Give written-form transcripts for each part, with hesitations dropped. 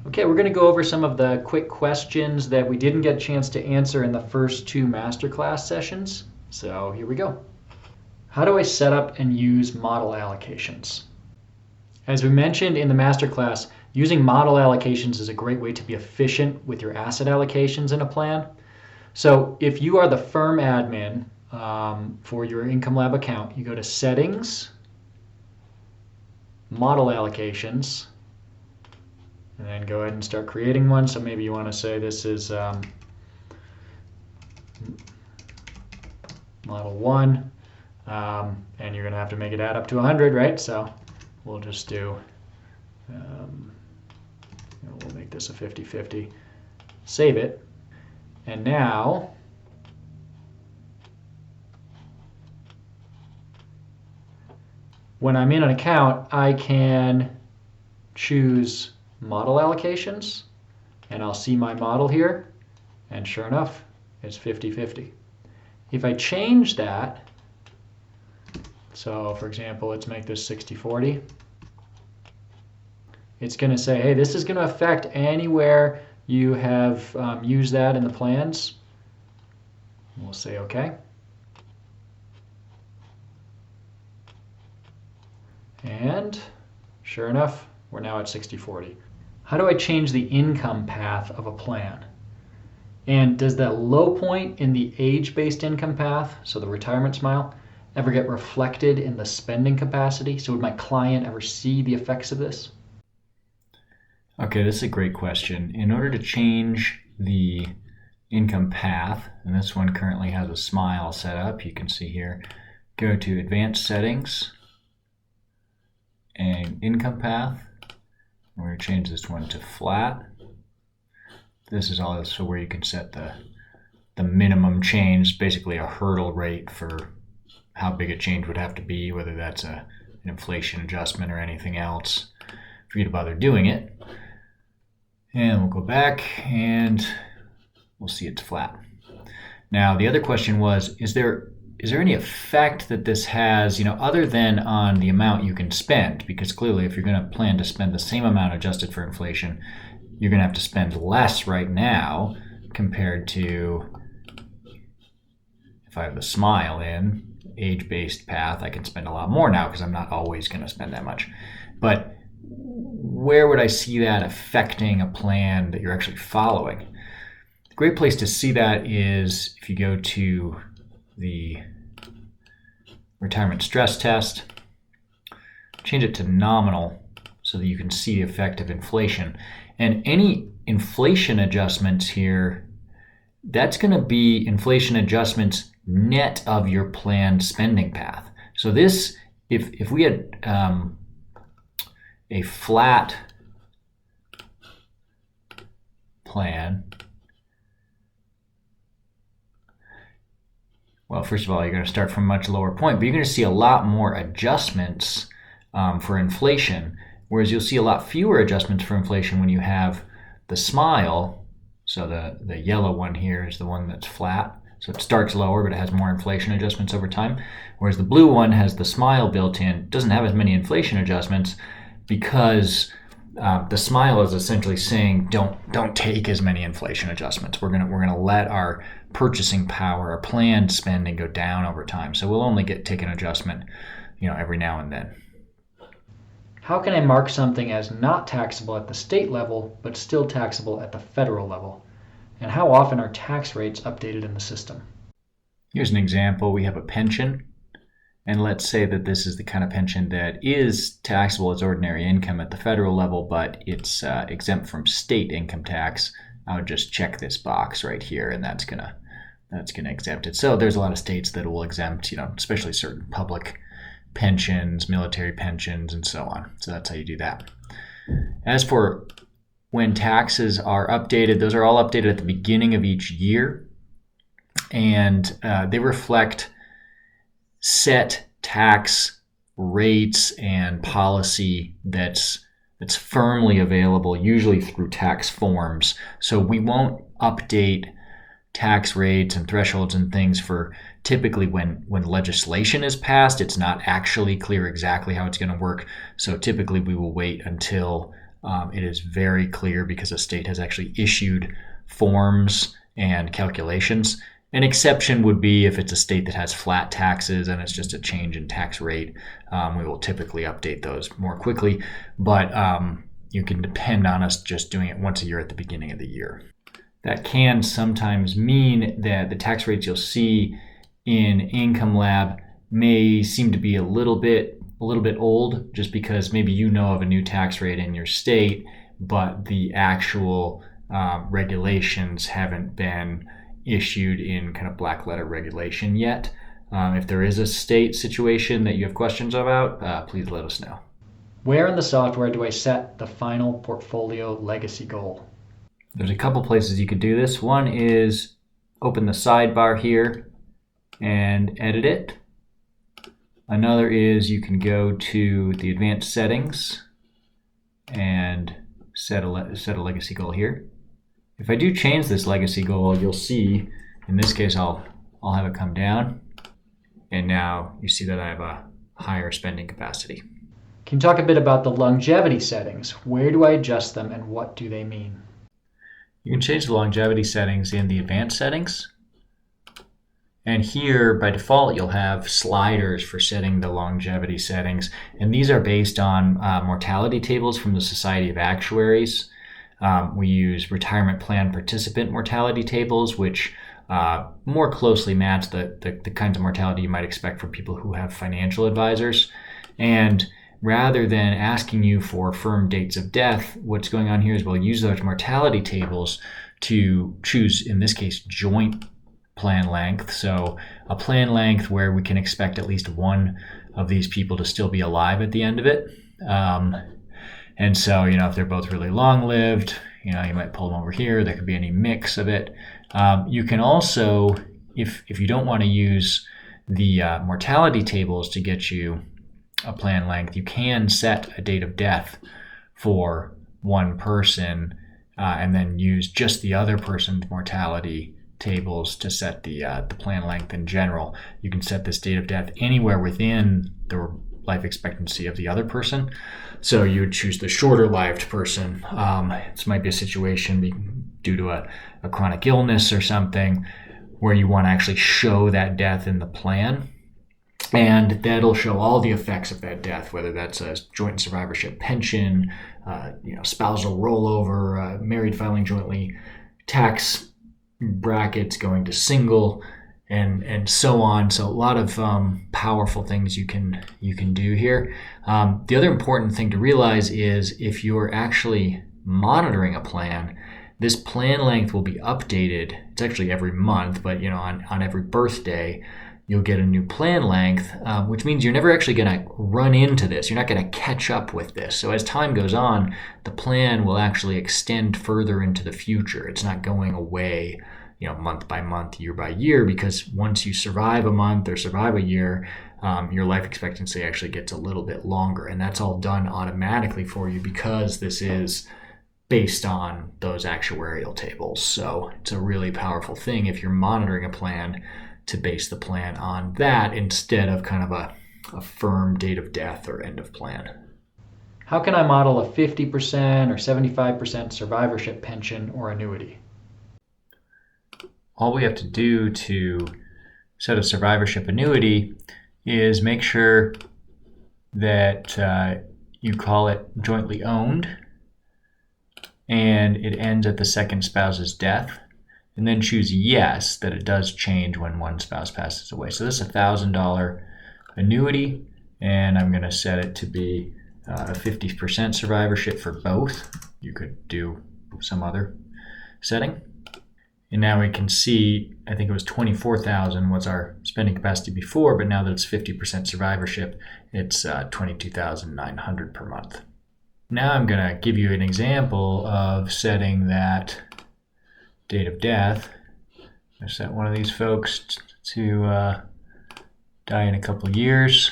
Okay, we're going to go over some of the quick questions that we didn't get a chance to answer in the first two Masterclass sessions. So here we go. How do I set up and use model allocations? As we mentioned in the Masterclass, using model allocations is a great way to be efficient with your asset allocations in a plan. So if you are the firm admin for your Income Lab account, you go to Settings, Model Allocations, and then go ahead and start creating one. So maybe you want to say this is Model 1, and you're going to have to make it add up to 100, right? So we'll just do, we'll make this a 50-50, save it, and now when I'm in an account, I can choose model allocations, and I'll see my model here, and sure enough, it's 50-50. If I change that, so for example, let's make this 60-40, it's going to say, hey, this is going to affect anywhere you have used that in the plans. We'll say OK. And sure enough, we're now at 60-40. How do I change the income path of a plan? And does that low point in the age-based income path, so the retirement smile, ever get reflected in the spending capacity? So would my client ever see the effects of this? Okay, this is a great question. In order to change the income path, and this one currently has a smile set up, you can see here, go to Advanced Settings and Income Path. We're going to change this one to flat. This is also where you can set the minimum change, basically a hurdle rate for how big a change would have to be, whether that's an inflation adjustment or anything else, for you to bother doing it. And we'll go back and we'll see it's flat. Now the other question was, is there any effect that this has, other than on the amount you can spend? Because clearly if you're going to plan to spend the same amount adjusted for inflation, you're going to have to spend less right now compared to if I have the smile in, age-based path, I can spend a lot more now because I'm not always going to spend that much. But where would I see that affecting a plan that you're actually following? A great place to see that is if you go to the retirement stress test, change it to nominal so that you can see the effect of inflation. And any inflation adjustments here, that's going to be inflation adjustments net of your planned spending path. So this, if we had a flat plan, well, first of all, you're going to start from a much lower point, but you're going to see a lot more adjustments for inflation, whereas you'll see a lot fewer adjustments for inflation when you have the smile. So the yellow one here is the one that's flat. So it starts lower, but it has more inflation adjustments over time. Whereas the blue one has the smile built in, doesn't have as many inflation adjustments because the smile is essentially saying don't take as many inflation adjustments. We're gonna let our purchasing power, our planned spending go down over time. So we'll only take an adjustment, every now and then. How can I mark something as not taxable at the state level, but still taxable at the federal level? And how often are tax rates updated in the system? Here's an example. We have a pension, and let's say that this is the kind of pension that is taxable as ordinary income at the federal level, but it's exempt from state income tax. I would just check this box right here, and that's gonna exempt it. So there's a lot of states that will exempt, especially certain public pensions, military pensions, and so on. So that's how you do that. As for when taxes are updated, those are all updated at the beginning of each year, and they reflect set tax rates and policy that's firmly available, usually through tax forms. So we won't update tax rates and thresholds and things for typically when legislation is passed. It's not actually clear exactly how it's going to work. So typically we will wait until it is very clear because the state has actually issued forms and calculations. An exception would be if it's a state that has flat taxes and it's just a change in tax rate. We will typically update those more quickly, but you can depend on us just doing it once a year at the beginning of the year. That can sometimes mean that the tax rates you'll see in Income Lab may seem to be a little bit old, just because maybe you know of a new tax rate in your state, but the actual regulations haven't been issued in kind of black letter regulation yet. If there is a state situation that you have questions about, please let us know. Where in the software do I set the final portfolio legacy goal? There's a couple places you could do this. One is open the sidebar here and edit it. Another is you can go to the advanced settings and set a legacy goal here. If I do change this legacy goal, you'll see, in this case, I'll have it come down. And now you see that I have a higher spending capacity. Can you talk a bit about the longevity settings? Where do I adjust them and what do they mean? You can change the longevity settings in the advanced settings. And here, by default, you'll have sliders for setting the longevity settings. And these are based on mortality tables from the Society of Actuaries. We use retirement plan participant mortality tables, which more closely match the kinds of mortality you might expect from people who have financial advisors. And rather than asking you for firm dates of death, what's going on here is we'll use those mortality tables to choose, in this case, joint plan length. So a plan length where we can expect at least one of these people to still be alive at the end of it. And so, if they're both really long-lived, you might pull them over here. There could be any mix of it. You can also, if you don't want to use the mortality tables to get you a plan length, you can set a date of death for one person and then use just the other person's mortality tables to set the plan length in general. You can set this date of death anywhere within the life expectancy of the other person. So you would choose the shorter lived person. This might be a situation due to a chronic illness or something where you want to actually show that death in the plan. And that'll show all the effects of that death, whether that's a joint survivorship pension, spousal rollover, married filing jointly, tax brackets going to single, and so on. So a lot of powerful things you can do here. The other important thing to realize is if you're actually monitoring a plan, this plan length will be updated. It's actually every month, but on every birthday, you'll get a new plan length, which means you're never actually going to run into this. You're not going to catch up with this. So as time goes on, the plan will actually extend further into the future. It's not going away, month by month, year by year, because once you survive a month or survive a year, your life expectancy actually gets a little bit longer. And that's all done automatically for you because this is based on those actuarial tables. So it's a really powerful thing if you're monitoring a plan to base the plan on that instead of kind of a firm date of death or end of plan. How can I model a 50% or 75% survivorship pension or annuity? All we have to do to set a survivorship annuity is make sure that you call it jointly owned and it ends at the second spouse's death. And then choose yes, that it does change when one spouse passes away. So this is a $1,000 annuity, and I'm going to set it to be a 50% survivorship for both. You could do some other setting. And now we can see, I think it was $24,000 was our spending capacity before, but now that it's 50% survivorship, it's $22,900 per month. Now I'm going to give you an example of setting that date of death. I set one of these folks to die in a couple of years.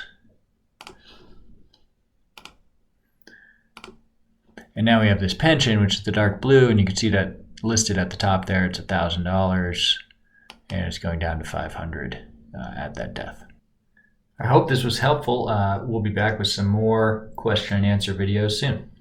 And now we have this pension, which is the dark blue, and you can see that listed at the top there. It's $1,000, and it's going down to $500 at that death. I hope this was helpful. We'll be back with some more question and answer videos soon.